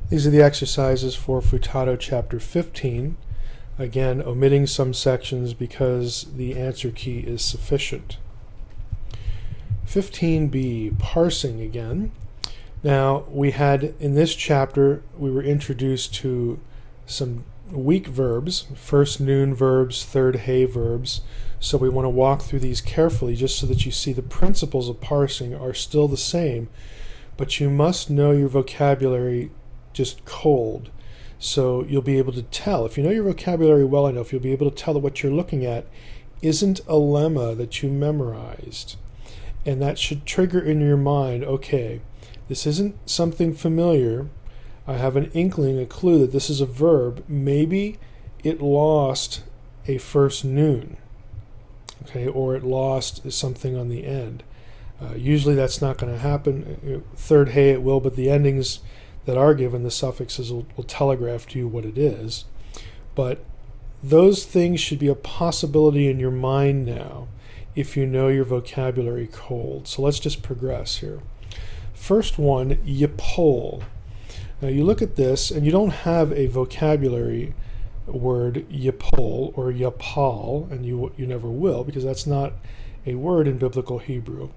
These are the exercises for Futato chapter 15. Again, omitting some sections because the answer key is sufficient. 15b, parsing again. Now, we had in this chapter, we were introduced to some weak verbs, first noon verbs, third hey verbs. So we want to walk through these carefully just so that you see the principles of parsing are still the same, but you must know your vocabulary just cold. So you'll be able to tell. If you know your vocabulary well enough, you'll be able to tell that what you're looking at isn't a lemma that you memorized. And that should trigger in your mind, okay, this isn't something familiar. I have an inkling, a clue that this is a verb. Maybe it lost a first noon, okay, or it lost something on the end. Usually that's not going to happen. Third hey it will, but the endings that are given, the suffixes will telegraph to you what it is. But those things should be a possibility in your mind now if you know your vocabulary cold. So let's just progress here. First one, yapole. Now you look at this and you don't have a vocabulary word yapole or yapal, and you never will because that's not a word in biblical Hebrew.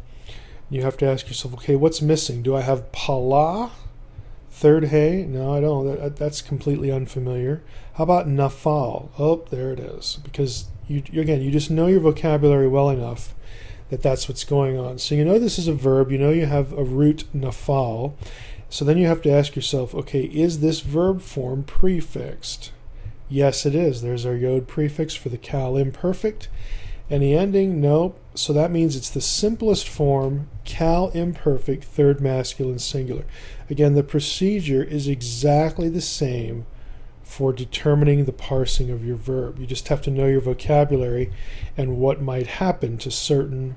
You have to ask yourself, okay, what's missing? Do I have pala? Third hey? No, I don't. That's completely unfamiliar. How about nafal? Oh, there it is. Because you just know your vocabulary well enough that that's what's going on. So you know this is a verb. You know you have a root nafal. So then you have to ask yourself, okay, is this verb form prefixed? Yes, it is. There's our yod prefix for the cal imperfect. And the ending, nope. So that means it's the simplest form, cal imperfect, third masculine singular. Again, the procedure is exactly the same for determining the parsing of your verb. You just have to know your vocabulary and what might happen to certain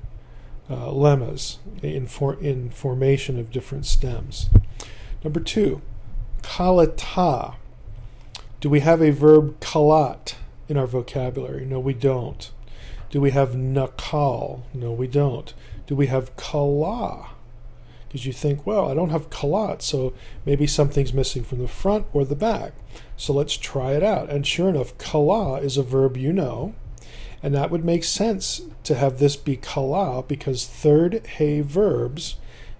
lemmas in formation of different stems. Number two, kalata. Do we have a verb kalat in our vocabulary? No, we don't. Do we have nakal? No, we don't. Do we have kala? Because you think, well, I don't have kalat, so maybe something's missing from the front or the back. So let's try it out. And sure enough, kala is a verb you know, and that would make sense to have this be kala because third hey verbs,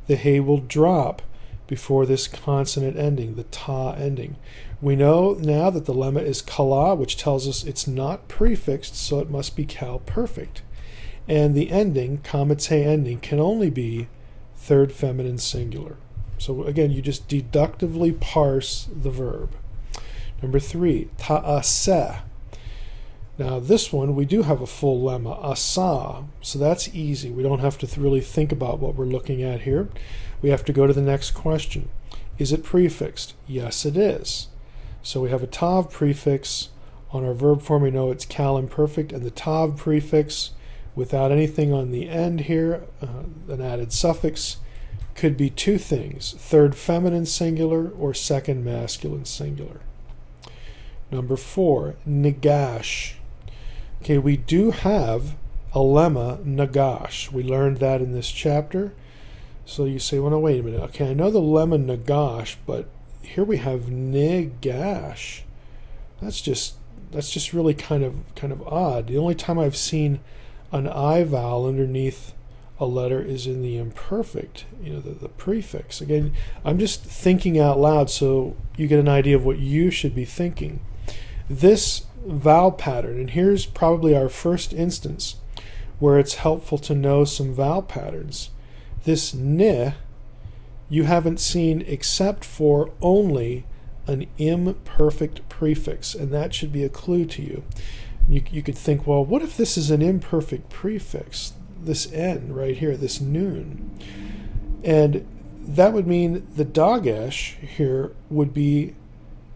the hey will drop before this consonant ending, the ta ending. We know now that the lemma is kala, which tells us it's not prefixed, so it must be cal perfect. And the ending, kamatse ending, can only be third feminine singular. So again, you just deductively parse the verb. Number three, ta'aseh. Now this one, we do have a full lemma, asa, so that's easy. We don't have to really think about what we're looking at here. We have to go to the next question. Is it prefixed? Yes, it is. So we have a tav prefix on our verb form. We know it's cal imperfect, and the tav prefix without anything on the end here, an added suffix, could be two things, third feminine singular or second masculine singular. Number four, nagash. Okay, we do have a lemma, nagash. We learned that in this chapter. So you say, well, no, wait a minute. Okay, I know the lemma nagash, but here we have negash. That's just really kind of odd. The only time I've seen an I vowel underneath a letter is in the imperfect, the prefix. Again, I'm just thinking out loud so you get an idea of what you should be thinking. This vowel pattern, and here's probably our first instance where it's helpful to know some vowel patterns. This ni you haven't seen except for only an imperfect prefix, and that should be a clue to you. You could think, well, what if this is an imperfect prefix? This n right here, this noon. And that would mean the dagesh here would be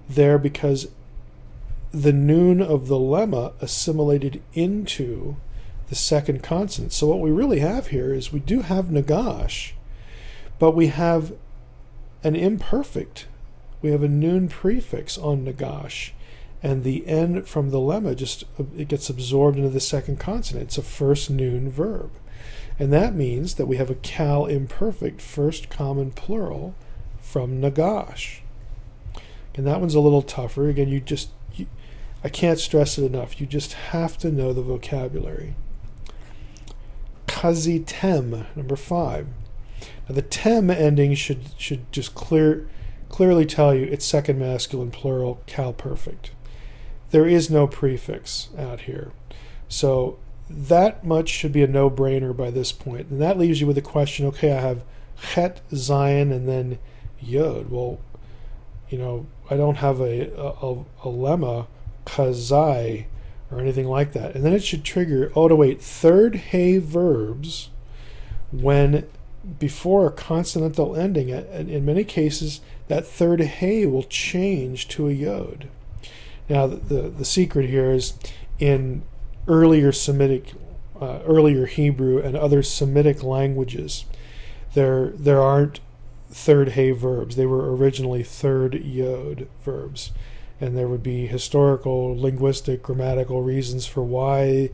there because the noon of the lemma assimilated into the second consonant. So what we really have here is we do have nagash, but we have an imperfect. We have a noon prefix on nagash, and the n from the lemma it gets absorbed into the second consonant. It's a first noon verb. And that means that we have a cal imperfect first common plural from nagash. And that one's a little tougher. Again, I can't stress it enough. You just have to know the vocabulary. Kazitem, number 5. Now the tem ending should just clearly tell you it's second masculine plural cal perfect. There is no prefix out here. So that much should be a no-brainer by this point. And that leaves you with the question, okay, I have chet, zayin, and then yod. Well, I don't have a lemma, kazai, or anything like that. And then it should trigger, wait, third hey verbs when before a consonantal ending. And in many cases, that third hey will change to a yod. Now, the secret here is in earlier Semitic, earlier Hebrew and other Semitic languages, there aren't third hey verbs. They were originally third yod verbs. And there would be historical, linguistic, grammatical reasons for why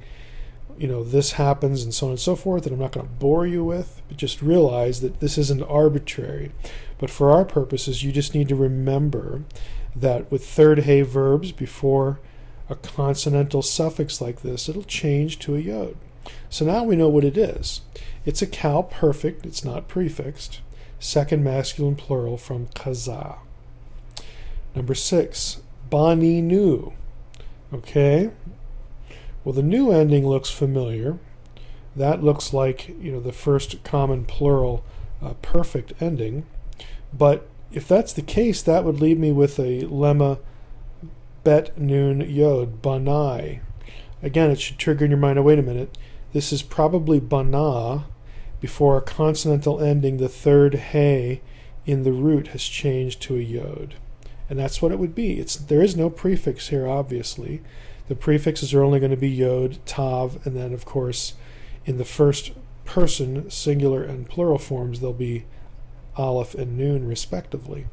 this happens and so on and so forth that I'm not going to bore you with, but just realize that this isn't arbitrary. But for our purposes, you just need to remember that with third hey verbs before a consonantal suffix like this, it'll change to a yod. So now we know what it is. It's a cal perfect, it's not prefixed, second masculine plural from kaza. Number 6, bani nu. Okay? Well, the new ending looks familiar. That looks like, the first common plural perfect ending. But if that's the case, that would leave me with a lemma bet nun yod, banai. Again, it should trigger in your mind, wait a minute, this is probably bana before a consonantal ending, the third hey in the root has changed to a yod. And that's what it would be. There is no prefix here, obviously. The prefixes are only going to be yod, tav, and then, of course, in the first person, singular and plural forms, they'll be aleph and nun, respectively.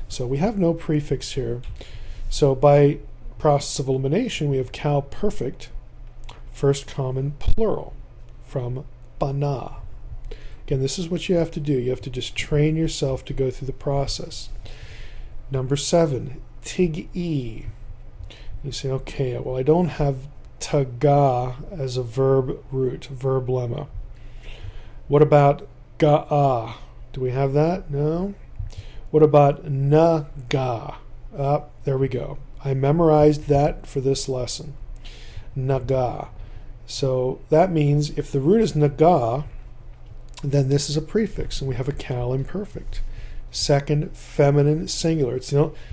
So we have no prefix here. So by process of elimination, we have cal perfect, first common plural, from bana. Again, this is what you have to do. You have to just train yourself to go through the process. Number 7, tig-e. You say, okay, well, I don't have taga as a verb root, verb lemma. What about ga'a? Do we have that? No. What about naga? There we go. I memorized that for this lesson. Naga. So that means if the root is naga, then this is a prefix, and we have a cal imperfect. Second feminine singular.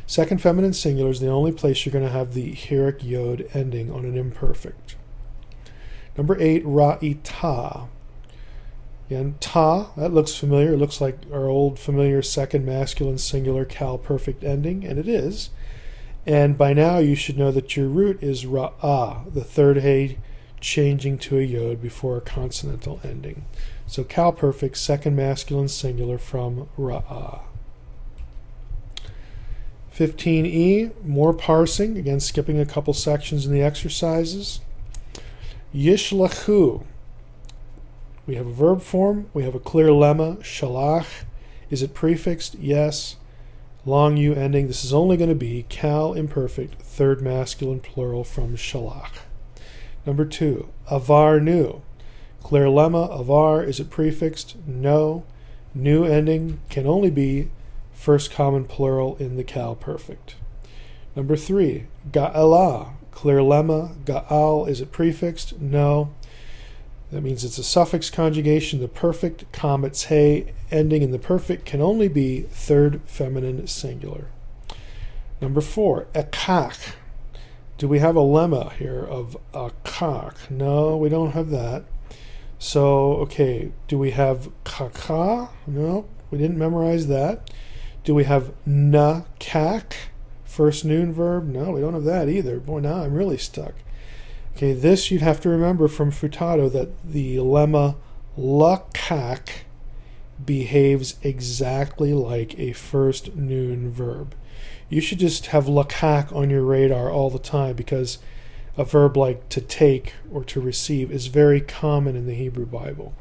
Second feminine singular is the only place you're going to have the heric yod ending on an imperfect. Number 8, ra'ita. Again, ta, that looks familiar. It looks like our old familiar second masculine singular cal perfect ending, and it is. And by now you should know that your root is ra'a, the third hey changing to a yod before a consonantal ending. So cal perfect, second masculine singular from ra'a. 15e, more parsing, again skipping a couple sections in the exercises. Yishlachu. We have a verb form, we have a clear lemma, shalach. Is it prefixed? Yes. Long U ending. This is only going to be cal imperfect, third masculine plural from shalach. Number 2, avar nu. Clear lemma, avar. Is it prefixed? No. Nu ending can only be first common plural in the cal perfect. Number 3, ga'ala. Clear lemma, ga'al. Is it prefixed? No. That means it's a suffix conjugation. The perfect, comets hey, ending in the perfect can only be third feminine singular. Number 4, ekach. Do we have a lemma here of akach? No, we don't have that. So, okay, do we have kaka? No, we didn't memorize that. Do we have nakak, first noon verb? No, we don't have that either. Boy, now I'm really stuck. Okay, this you'd have to remember from Futato, that the lemma lakak behaves exactly like a first noon verb. You should just have lakak on your radar all the time, because a verb like to take or to receive is very common in the Hebrew Bible.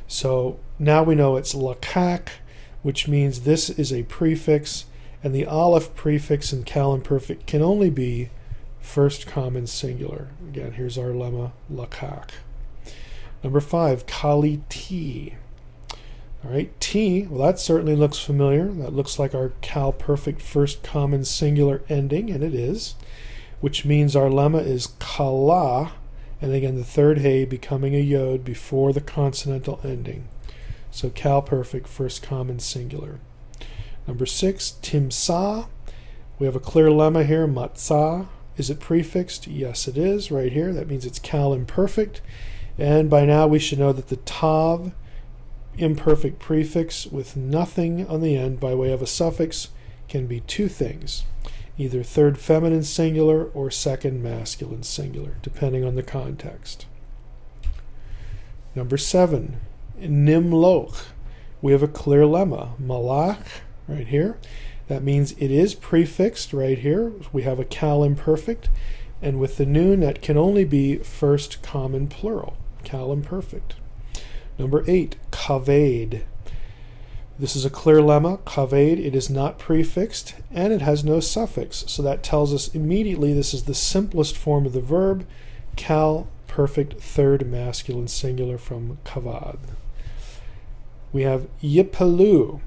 So now we know it's lakak, which means this is a prefix, And the aleph prefix in Cal imperfect can only be first common singular. Again, here's our lemma, lakach. Number 5, kali ti. All right, T, well, that certainly looks familiar. That looks like our Cal perfect first common singular ending, and it is, which means our lemma is kala, and again, the third hey becoming a yod before the consonantal ending. So Cal perfect first common singular. Number 6, timsa. We have a clear lemma here, matzah. Is it prefixed? Yes, it is, right here. That means it's Cal imperfect. And by now we should know that the tav imperfect prefix with nothing on the end by way of a suffix can be two things, either third feminine singular or second masculine singular, depending on the context. Number 7, nimloch. We have a clear lemma, malach, right here. That means it is prefixed right here. We have a Cal imperfect, and with the noon that can only be first common plural, Cal imperfect. Number 8, kaved. This is a clear lemma, kaved. It is not prefixed, and it has no suffix. So that tells us immediately this is the simplest form of the verb, Cal perfect third masculine singular from kavad. We have yipalu.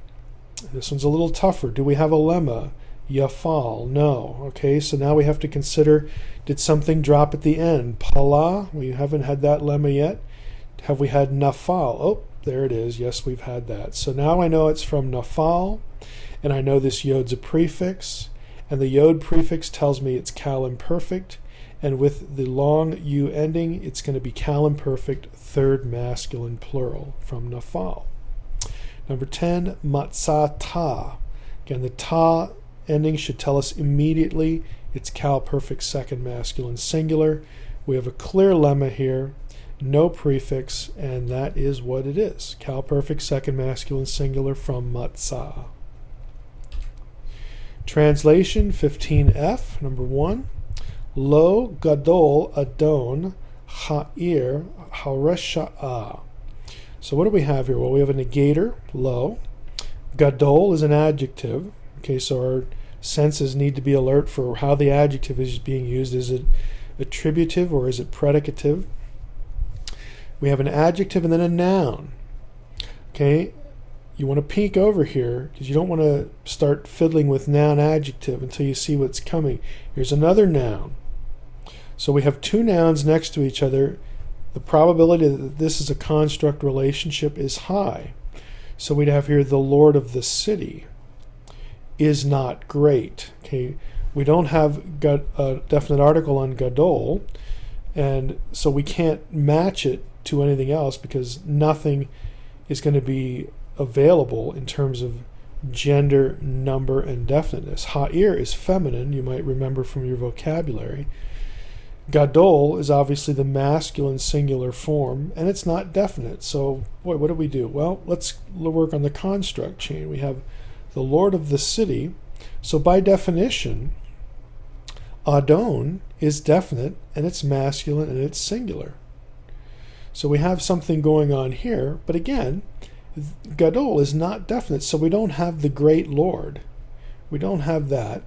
This one's a little tougher. Do we have a lemma? Yafal. No. Okay, so now we have to consider, did something drop at the end? Pala. We haven't had that lemma yet. Have we had nafal? Oh, there it is. Yes, we've had that. So now I know it's from nafal, and I know this yod's a prefix, and the yod prefix tells me it's Cal imperfect, and with the long u ending, it's going to be Cal imperfect third masculine plural from nafal. Number 10, matzah. Again, the ta ending should tell us immediately it's Cal perfect second masculine singular. We have a clear lemma here, no prefix, and that is what it is. Cal perfect second masculine singular from matzah. Translation 15F, number 1. Lo gadol adon ha'ir haresha'a. So what do we have here? Well, we have a negator, lo. Gadol is an adjective. Okay, so our senses need to be alert for how the adjective is being used. Is it attributive or is it predicative? We have an adjective and then a noun. Okay, you want to peek over here because you don't want to start fiddling with noun adjective until you see what's coming. Here's another noun. So we have two nouns next to each other. The probability that this is a construct relationship is high. So we'd have here the Lord of the city is not great. Okay, we don't have a definite article on gadol, and so we can't match it to anything else because nothing is going to be available in terms of gender, number, and definiteness. Ha'ir is feminine, you might remember from your vocabulary. Gadol is obviously the masculine singular form, and it's not definite. So, boy, what do we do? Well, let's work on the construct chain. We have the Lord of the city. So by definition, Adon is definite, and it's masculine, and it's singular. So we have something going on here, but again, Gadol is not definite, so we don't have the great Lord. We don't have that.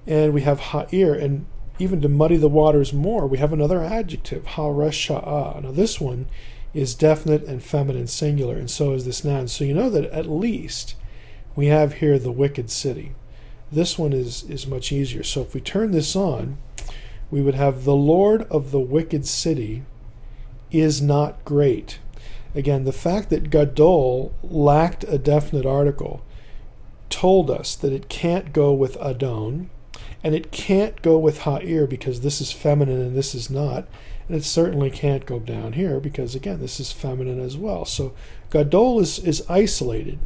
And we have Ha'ir, and even to muddy the waters more, we have another adjective, Haresha'a. Now this one is definite and feminine singular, and so is this noun. So you know that at least we have here the wicked city. This one is much easier. So if we turn this on, we would have the Lord of the wicked city is not great. Again, the fact that Gadol lacked a definite article told us that it can't go with Adon, and it can't go with Ha'ir because this is feminine and this is not, and it certainly can't go down here because, again, this is feminine as well. So Gadol is isolated.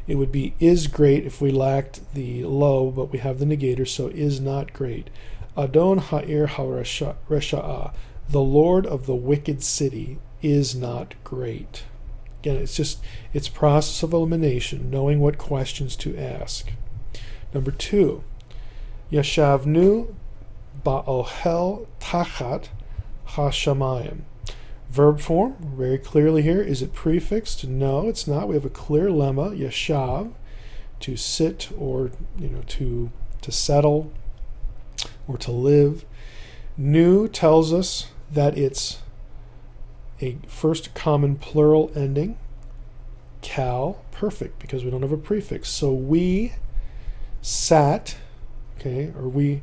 It would be is great if we lacked the lo, but we have the negator, so is not great. Adon Ha'ir Haresha'a. The Lord of the wicked city is not great. Again, it's process of elimination, knowing what questions to ask. Number 2, Yashavnu ba'ohel tachat hashamayim. Verb form, very clearly here. Is it prefixed? No, it's not. We have a clear lemma, yashav. to sit, or to settle, or to live. Nu tells us that it's a first common plural ending. Cal, perfect, because we don't have a prefix. So we sat, okay, or we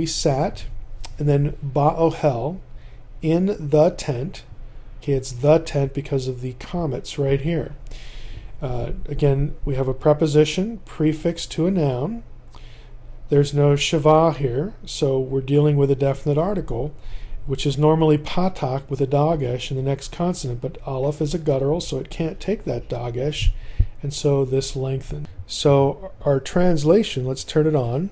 sat, and then ba'ohel, in the tent. Okay, it's the tent because of the comets right here. Again, we have a preposition prefixed to a noun. There's no shava here, so we're dealing with a definite article, which is normally patak with a dagesh in the next consonant, but aleph is a guttural, so it can't take that dagesh, and so this lengthens. So our translation, let's turn it on.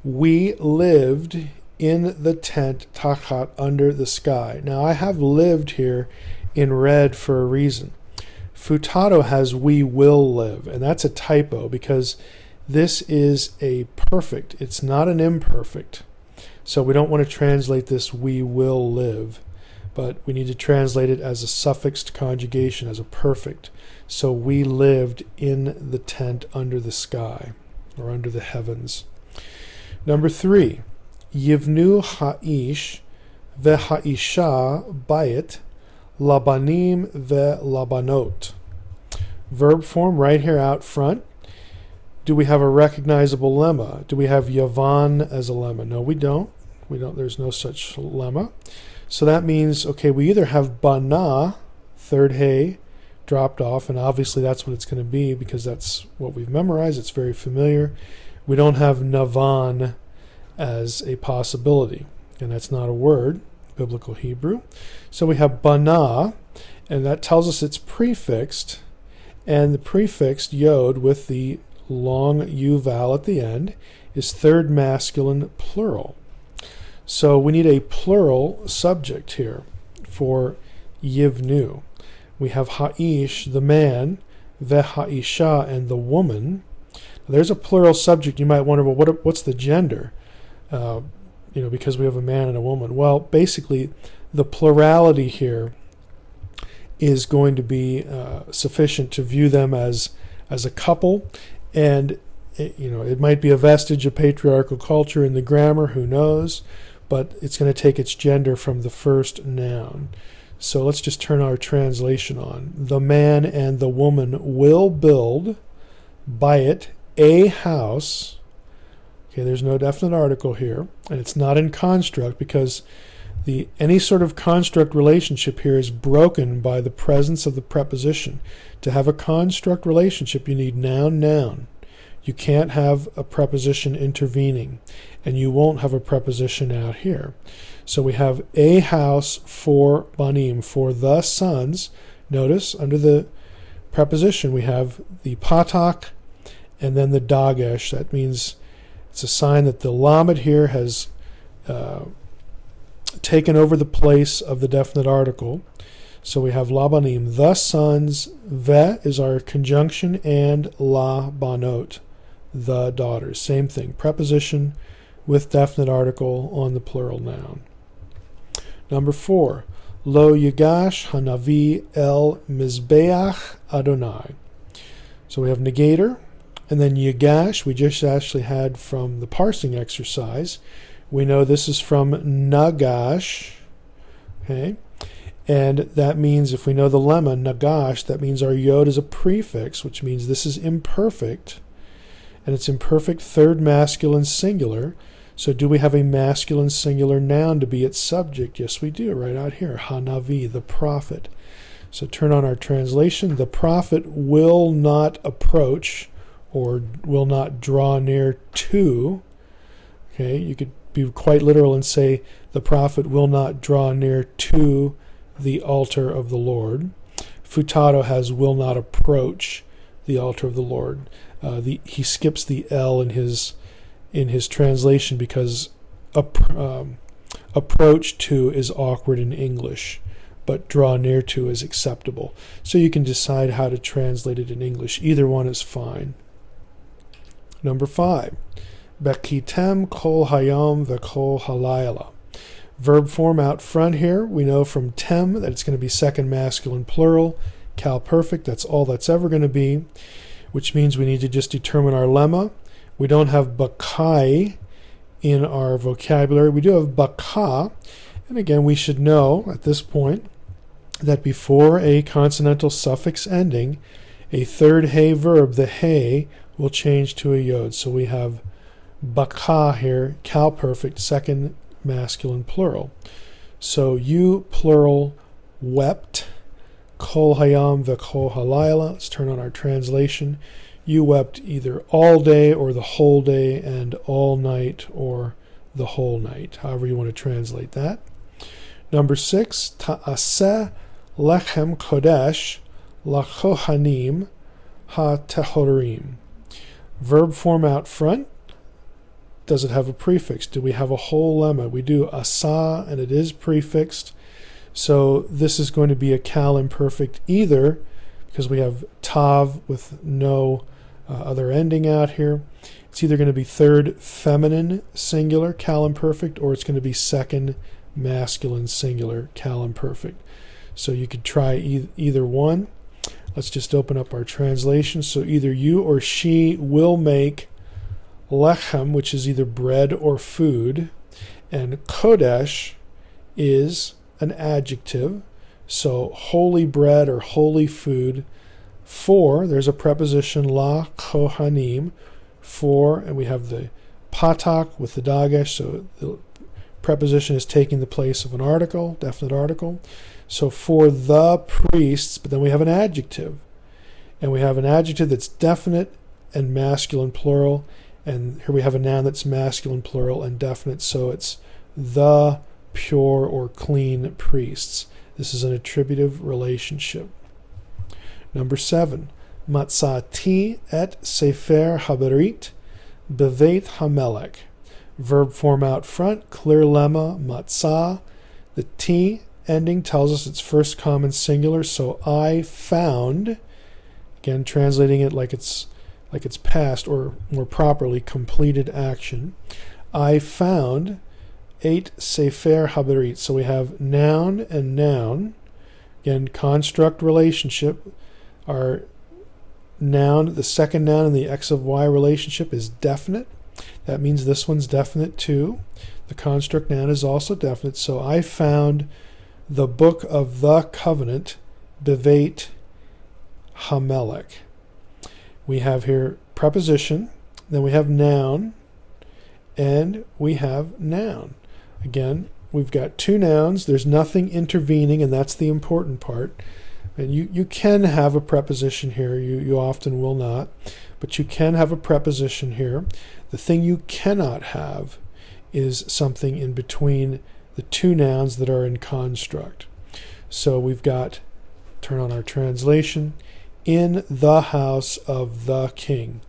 We lived in the tent tachat, under the sky. Now I have lived here in red for a reason. Futato has we will live, and that's a typo because this is a perfect. It's not an imperfect. So we don't want to translate this we will live, but we need to translate it as a suffixed conjugation, as a perfect. So we lived in the tent under the sky, or under the heavens. Number 3, Yivnu ha'ish ve'ha'isha bayit labanim ve'labanot. Verb form right here out front. Do we have a recognizable lemma? Do we have Yavan as a lemma? No, we don't. There's no such lemma. So that means, okay, we either have bana, third hey, dropped off, and obviously that's what it's going to be because that's what we've memorized. It's very familiar. We don't have navan as a possibility, and that's not a word, biblical Hebrew. So we have bana, and that tells us it's prefixed, and the prefixed yod with the long uval at the end is third masculine plural. So we need a plural subject here for yivnu. We have ha'ish, the man, ve'ha'isha, and the woman. There's a plural subject. You might wonder, well, what's the gender? Because we have a man and a woman. Well, basically, the plurality here is going to be sufficient to view them as a couple. And it might be a vestige of patriarchal culture in the grammar, who knows, but it's going to take its gender from the first noun. So let's just turn our translation on. The man and the woman will build by it a house. Okay, there's no definite article here, and it's not in construct because any sort of construct relationship here is broken by the presence of the preposition. To have a construct relationship, you need noun, noun. You can't have a preposition intervening, and you won't have a preposition out here. So we have a house for banim, for the sons. Notice under the preposition we have the patak and then the dagesh. That means it's a sign that the lamed here has taken over the place of the definite article. So we have labanim, the sons, ve is our conjunction, and la banot, the daughters. Same thing, preposition with definite article on the plural noun. Number 4, lo yigash hanavi el mizbeach Adonai. So we have negator, and then yigash we just actually had from the parsing exercise. We know this is from nagash, okay? And that means, if we know the lemma, nagash, that means our yod is a prefix, which means this is imperfect, and it's imperfect third masculine singular. So do we have a masculine singular noun to be its subject? Yes, we do, right out here, hanavi, the prophet. So turn on our translation. The prophet will not approach, or will not draw near to. Okay, you could be quite literal and say the prophet will not draw near to the altar of the Lord. Futato has will not approach the altar of the Lord. He skips the L in his translation because approach to is awkward in English, but draw near to is acceptable. So you can decide how to translate it in English. Either one is fine. Number 5, bekitem kol hayom vekol halayla. Verb form out front here. We know from tem that it's going to be second masculine plural. Cal perfect, that's all that's ever going to be. which means we need to just determine our lemma. We don't have bakai in our vocabulary. We do have baka, and again, we should know at this point that before a consonantal suffix ending, a third hay verb, the hay, will change to a yod. So we have baka here, cal perfect, second masculine plural. So you plural wept, kol hayam v'kol halayla. Let's turn on our translation. You wept either all day or the whole day, and all night or the whole night, however you want to translate that. Number 6, ta'aseh lechem kodesh lakohanim ha-tehorim. Verb form out front. Does it have a prefix? Do we have a whole lemma? We do, asa, and it is prefixed. So this is going to be a cal imperfect either, because we have tav with no other ending out here. It's either going to be third feminine singular, cal imperfect, or it's going to be second masculine singular, cal imperfect. So you could try either one. Let's just open up our translation. So either you or she will make lechem, which is either bread or food, and kodesh is an adjective, so holy bread or holy food. For, there's a preposition la kohanim, for, and we have the patak with the dagesh, so the preposition is taking the place of an article, definite article. So for the priests, but then we have an adjective, and we have an adjective that's definite and masculine plural, and here we have a noun that's masculine plural and definite, so it's the pure or clean priests. This is an attributive relationship. Number 7, matzati et sefer haberit beveit hamelech. Verb form out front, clear lemma, matzah. The T ending tells us it's first common singular, so I found, again translating it like it's past, or more properly, completed action. I found 8 sefer haberit. So we have noun and noun. Again, construct relationship. Our noun, the second noun in the x of y relationship is definite. That means this one's definite too. The construct noun is also definite. So I found the book of the covenant, beveit hamelech. We have here preposition, then we have noun, and we have noun. Again, we've got two nouns. There's nothing intervening, and that's the important part. And you can have a preposition here. You often will not, but you can have a preposition here. The thing you cannot have is something in between the two nouns that are in construct. So we've got, turn on our translation, in the house of the king.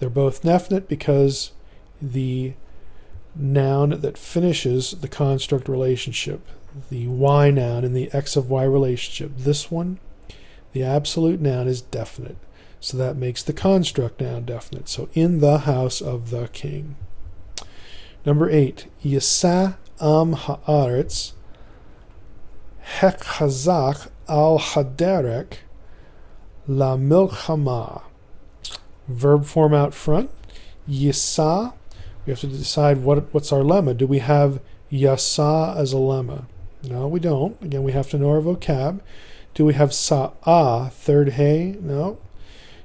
They're both definite because the noun that finishes the construct relationship, the y noun in the x of y relationship, this one, the absolute noun, is definite. So that makes the construct noun definite. So in the house of the king. Number 8, Yisa am haaretz hechazach al haderek la milchama. Verb form out front. Yisa. We have to decide what's our lemma. Do we have yasa as a lemma? No, we don't. Again, we have to know our vocab. Do we have sa'a, third hay? No.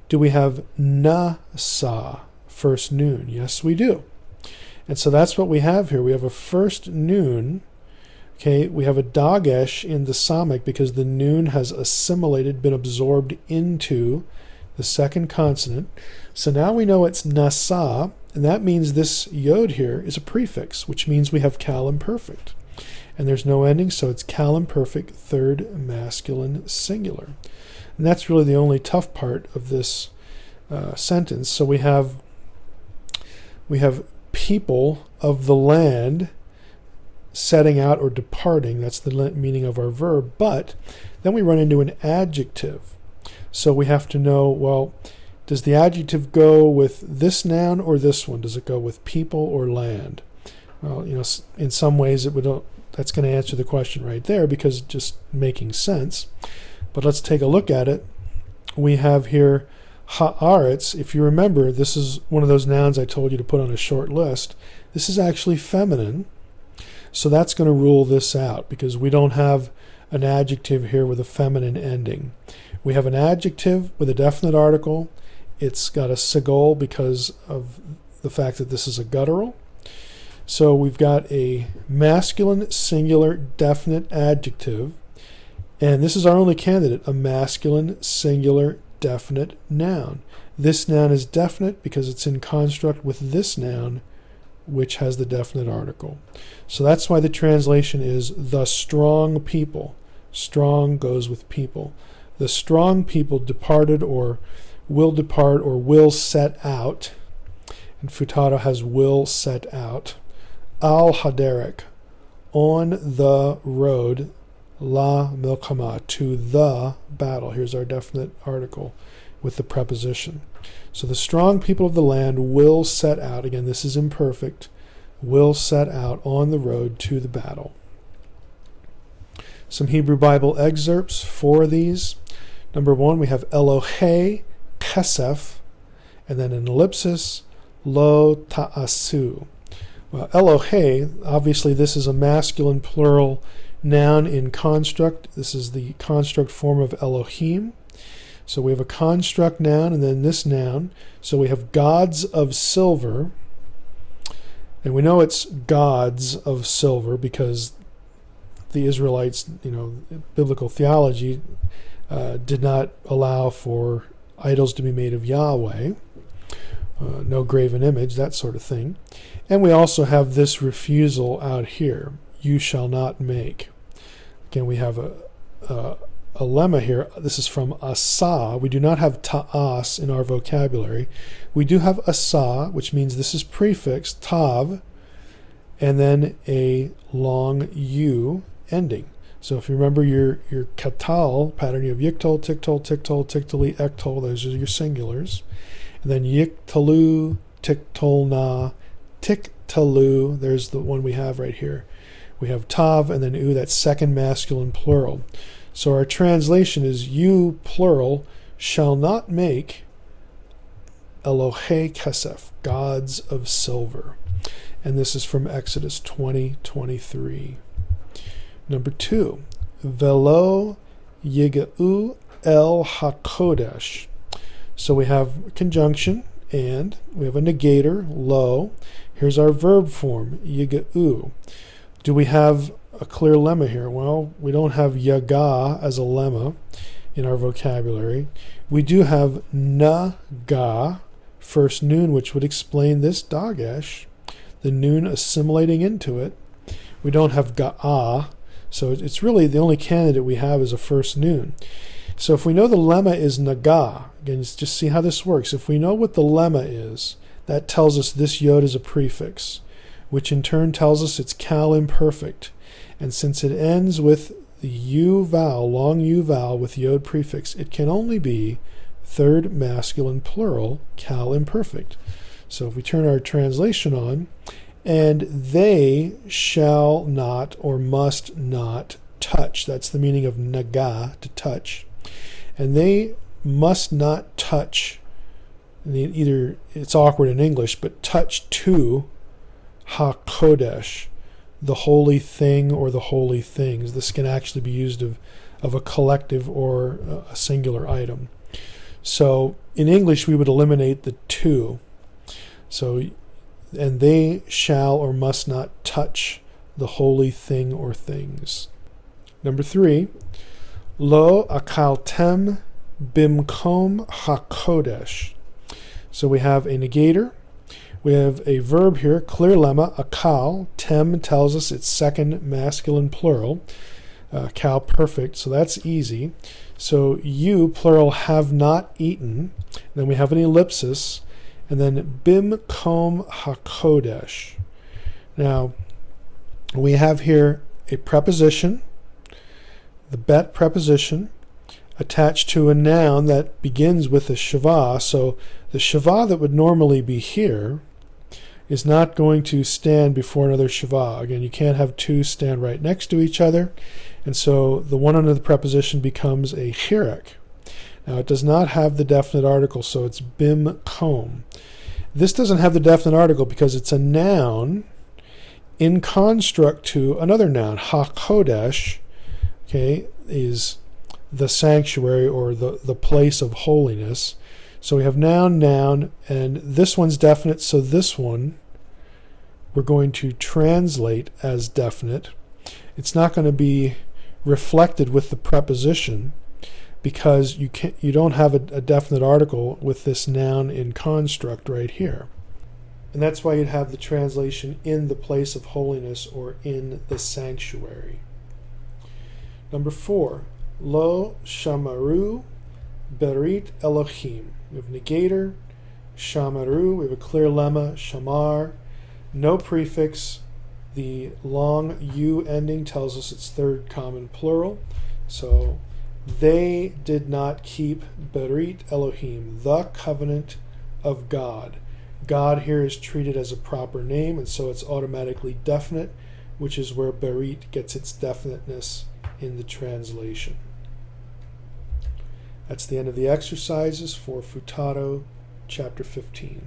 Do we have nasa, first noon? Yes, we do. And so that's what we have here. We have a first noon. Okay, we have a dagesh in the samik because the noon has assimilated, been absorbed into the second consonant. So now we know it's nasa, and that means this yod here is a prefix, which means we have cal imperfect. And there's no ending, so it's cal imperfect, third masculine singular. And that's really the only tough part of this sentence. So we have people of the land setting out or departing. That's the meaning of our verb. But then we run into an adjective. So we have to know, well, does the adjective go with this noun or this one? Does it go with people or land? Well, in some ways that's going to answer the question right there because it's just making sense. But let's take a look at it. We have here Haaretz, if you remember, this is one of those nouns I told you to put on a short list. This is actually feminine, so that's going to rule this out because we don't have an adjective here with a feminine ending. We have an adjective with a definite article. It's got a sigol because of the fact that this is a guttural. So we've got a masculine singular definite adjective, and this is our only candidate, a masculine singular definite noun. This noun is definite because it's in construct with this noun, which has the definite article. So that's why the translation is the strong people. Strong goes with people. The strong people departed or will set out. And Futato has will set out. Al haderek, on the road, la milkama, to the battle. Here's our definite article with the preposition. So the strong people of the land will set out. Again, this is imperfect. Will set out on the road to the battle. Some Hebrew Bible excerpts, 4 of these. Number 1, we have Elohei kesef, and then an ellipsis, lo ta'asu. Well, Elohei, obviously this is a masculine plural noun in construct. This is the construct form of Elohim. So we have a construct noun and then this noun. So we have gods of silver. And we know it's gods of silver because the Israelites, biblical theology did not allow for idols to be made of Yahweh. No graven image, that sort of thing. And we also have this refusal out here, you shall not make. Again, we have a lemma here. This is from asa. We do not have ta'as in our vocabulary. We do have asa, which means this is prefix, tav, and then a long u ending. So if you remember your katal pattern, you have yiktol, tiktol, tiktol, tiktali, ektol. Those are your singulars. And then yiktalu, tiktolna, tiktalu. There's the one we have right here. We have tav and then u, that's second masculine plural. So our translation is you, plural, shall not make Elohei kesef, gods of silver. And this is from Exodus 20:23. Number 2, velo yigeu el hakodesh. So we have conjunction and we have a negator, lo. Here's our verb form, yigeu. Do we have a clear lemma here? Well, we don't have yaga as a lemma in our vocabulary. We do have naga, first noon, which would explain this dagesh, the noon assimilating into it. We don't have ga'a, so it's really the only candidate we have is a first noon. So if we know the lemma is naga, again, just see how this works. If we know what the lemma is, that tells us this yod is a prefix, which in turn tells us it's cal imperfect. And since it ends with the u vowel, long u vowel with yod prefix, it can only be third masculine plural, cal imperfect. So if we turn our translation on, and they shall not or must not touch. That's the meaning of naga, to touch. And they must not touch, either it's awkward in English, but touch to HaKodesh, the holy thing or the holy things. This can actually be used of a collective or a singular item. So in English we would eliminate the to. So, and they shall or must not touch the holy thing or things. Number 3, lo akaltem bimkom hakodesh. So we have a negator. We have a verb here, clear lemma, akal. Tem tells us it's second masculine plural, cal perfect, so that's easy. So you, plural, have not eaten. Then we have an ellipsis, and then bimkom hakodesh. Now, we have here a preposition, the bet preposition, attached to a noun that begins with a shava. So the shava that would normally be here is not going to stand before another shava. Again, you can't have two stand right next to each other. And so the one under the preposition becomes a chirek. Now it does not have the definite article, so it's bimkom. This doesn't have the definite article because it's a noun in construct to another noun. HaKodesh, okay, is the sanctuary or the place of holiness. So we have noun, noun, and this one's definite, so this one we're going to translate as definite. It's not going to be reflected with the preposition because you don't have a definite article with this noun in construct right here. And that's why you'd have the translation in the place of holiness or in the sanctuary. Number 4, lo shamaru berit Elohim. We have negator, shamaru, we have a clear lemma, shamar, no prefix. The long U ending tells us it's third common plural. So they did not keep berit Elohim, the covenant of God. God here is treated as a proper name, and so it's automatically definite, which is where berit gets its definiteness in the translation. That's the end of the exercises for Futato chapter 15.